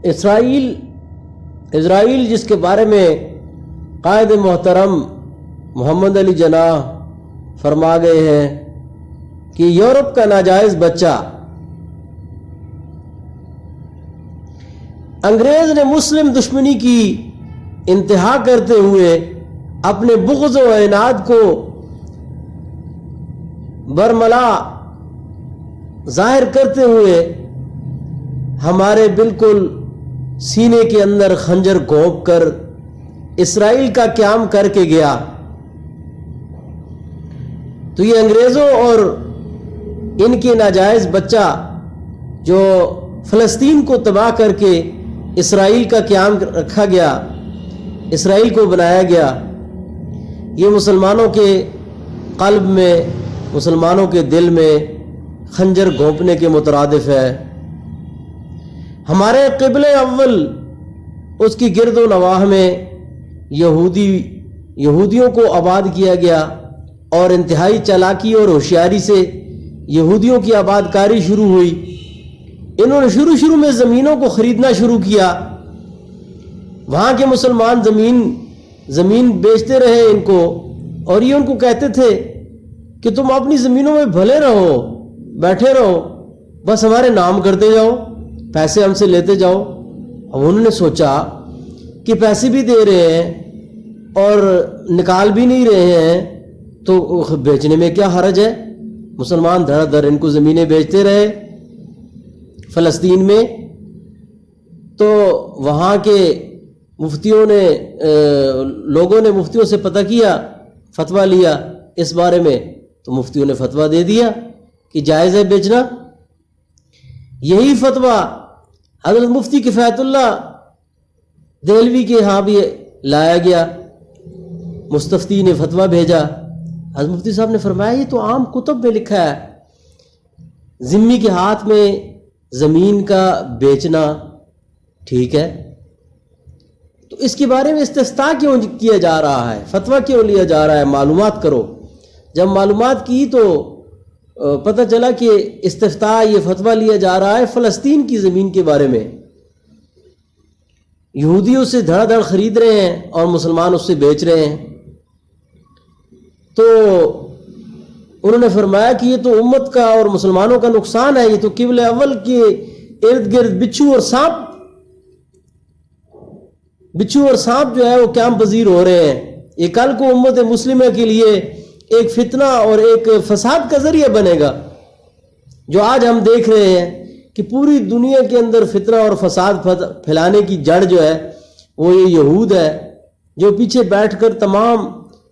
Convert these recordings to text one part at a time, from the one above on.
اسرائیل جس کے بارے میں قائد محترم محمد علی جناح فرما گئے ہیں کہ یورپ کا ناجائز بچہ، انگریز نے مسلم دشمنی کی انتہا کرتے ہوئے اپنے بغض و عناد کو برملا ظاہر کرتے ہوئے ہمارے بالکل سینے کے اندر خنجر گھونپ کر اسرائیل کا قیام کر کے گیا، تو یہ انگریزوں اور ان کے ناجائز بچہ جو فلسطین کو تباہ کر کے اسرائیل کا قیام رکھا گیا، اسرائیل کو بنایا گیا، یہ مسلمانوں کے قلب میں، مسلمانوں کے دل میں خنجر گھونپنے کے مترادف ہے۔ ہمارے قبلہ اول اس کی گرد و نواح میں یہودیوں کو آباد کیا گیا، اور انتہائی چالاکی اور ہوشیاری سے یہودیوں کی آباد کاری شروع ہوئی۔ انہوں نے شروع میں زمینوں کو خریدنا شروع کیا، وہاں کے مسلمان زمین بیچتے رہے ان کو، اور یہ ان کو کہتے تھے کہ تم اپنی زمینوں میں بھلے رہو، بیٹھے رہو، بس ہمارے نام کرتے جاؤ، پیسے ہم سے لیتے جاؤ۔ اب انہوں نے سوچا کہ پیسے بھی دے رہے ہیں اور نکال بھی نہیں رہے ہیں، تو بیچنے میں کیا حرج ہے؟ مسلمان دھڑ دھڑ ان کو زمینیں بیچتے رہے فلسطین میں۔ تو وہاں کے لوگوں نے مفتیوں سے پتہ کیا، فتویٰ لیا اس بارے میں، تو مفتیوں نے فتویٰ دے دیا کہ جائز ہے بیچنا۔ یہی فتویٰ حضرت مفتی کفایت اللہ دہلوی کے ہاں بھی لایا گیا، مستفتی نے فتویٰ بھیجا۔ حضرت مفتی صاحب نے فرمایا یہ تو عام کتب میں لکھا ہے، ذمہ کے ہاتھ میں زمین کا بیچنا ٹھیک ہے، تو اس کے بارے میں استفتاء کیوں کیا جا رہا ہے، فتویٰ کیوں لیا جا رہا ہے؟ معلومات کرو۔ جب معلومات کی تو پتہ چلا کہ استفتاء، یہ فتویٰ لیا جا رہا ہے فلسطین کی زمین کے بارے میں، یہودیوں سے دھڑا دھڑ خرید رہے ہیں اور مسلمان اس سے بیچ رہے ہیں۔ تو انہوں نے فرمایا کہ یہ تو امت کا اور مسلمانوں کا نقصان ہے، یہ تو قبلہ اول کے ارد گرد بچھو اور سانپ جو ہے وہ قیام پذیر ہو رہے ہیں۔ یہ کل کو امت مسلمہ کے لیے ایک فتنہ اور ایک فساد کا ذریعہ بنے گا، جو آج ہم دیکھ رہے ہیں کہ پوری دنیا کے اندر فتنہ اور فساد پھیلانے کی جڑ جو ہے وہ یہ یہود ہے، جو پیچھے بیٹھ کر تمام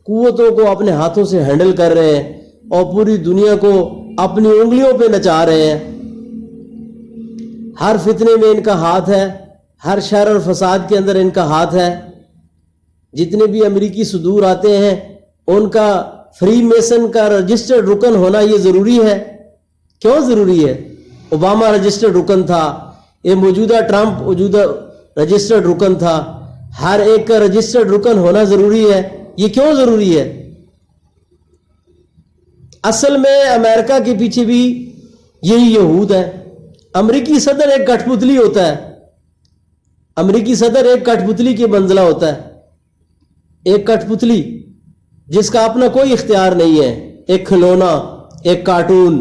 قوتوں کو اپنے ہاتھوں سے ہینڈل کر رہے ہیں اور پوری دنیا کو اپنی انگلیوں پہ نچا رہے ہیں۔ ہر فتنے میں ان کا ہاتھ ہے، ہر شر اور فساد کے اندر ان کا ہاتھ ہے۔ جتنے بھی امریکی صدور آتے ہیں ان کا فری میسن کا رجسٹرڈ رکن ہونا یہ ضروری ہے۔ کیوں ضروری ہے؟ اوباما رجسٹرڈ رکن تھا، یہ موجودہ ٹرمپ موجودہ رجسٹرڈ رکن تھا، ہر ایک کا رجسٹرڈ رکن ہونا ضروری ہے۔ یہ کیوں ضروری ہے؟ اصل میں امریکہ کے پیچھے بھی یہی یہود ہے۔ امریکی صدر ایک کٹھ پتلی ہوتا ہے، امریکی صدر ایک کٹھ پتلی کی منزلہ ہوتا ہے، ایک کٹھ پتلی جس کا اپنا کوئی اختیار نہیں ہے، ایک کھلونا، ایک کارٹون،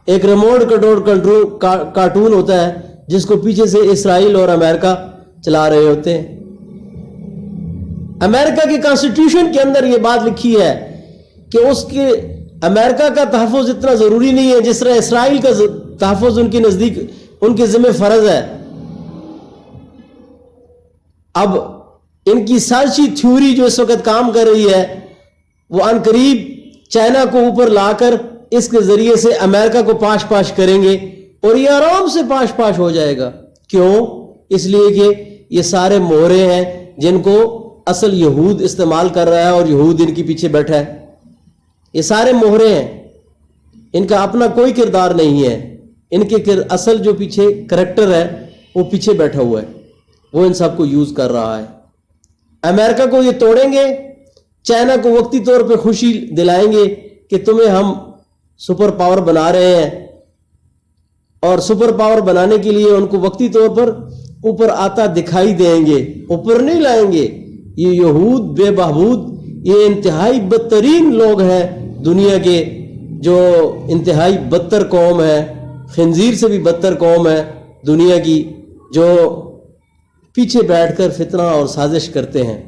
ایک ریموٹ کنٹرول کارٹون ہوتا ہے جس کو پیچھے سے اسرائیل اور امریکہ چلا رہے ہوتے ہیں۔ امریکہ کے کانسٹیٹیوشن کے اندر یہ بات لکھی ہے کہ اس کے امریکہ کا تحفظ اتنا ضروری نہیں ہے جس طرح اسرائیل کا تحفظ ان کے نزدیک ان کے ذمہ فرض ہے۔ اب ان کی سازشی تھیوری جو اس وقت کام کر رہی ہے وہ ان قریب چائنا کو اوپر لا کر اس کے ذریعے سے امریکہ کو پاش کریں گے، اور یہ آرام سے پاش ہو جائے گا۔ کیوں؟ اس لیے کہ یہ سارے مہرے ہیں جن کو اصل یہود استعمال کر رہا ہے اور یہود ان کے پیچھے بیٹھا ہے۔ یہ سارے مہرے ہیں، ان کا اپنا کوئی کردار نہیں ہے، ان کے اصل جو پیچھے کریکٹر ہے وہ پیچھے بیٹھا ہوا ہے، وہ ان سب کو یوز کر رہا ہے۔ امریکہ کو یہ توڑیں گے، چائنا کو وقتی طور پہ خوشی دلائیں گے کہ تمہیں ہم سپر پاور بنا رہے ہیں، اور سپر پاور بنانے کے لیے ان کو وقتی طور پر اوپر آتا دکھائی دیں گے، اوپر نہیں لائیں گے۔ یہ یہود بے بہبود، یہ انتہائی بدترین لوگ ہیں دنیا کے، جو انتہائی بدتر قوم ہے، خنزیر سے بھی بدتر قوم ہے دنیا کی، جو پیچھے بیٹھ کر فتنہ اور سازش کرتے ہیں۔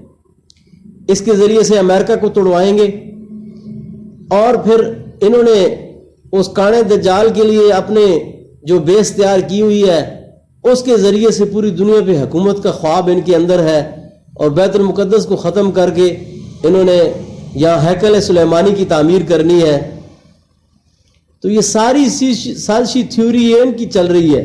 اس کے ذریعے سے امریکہ کو توڑوائیں گے، اور پھر انہوں نے اس کانے دجال کے لیے اپنے جو بیس تیار کی ہوئی ہے، اس کے ذریعے سے پوری دنیا پہ حکومت کا خواب ان کے اندر ہے، اور بیت المقدس کو ختم کر کے انہوں نے یہاں ہیکل سلیمانی کی تعمیر کرنی ہے۔ تو یہ ساری سازشی تھیوری ان کی چل رہی ہے۔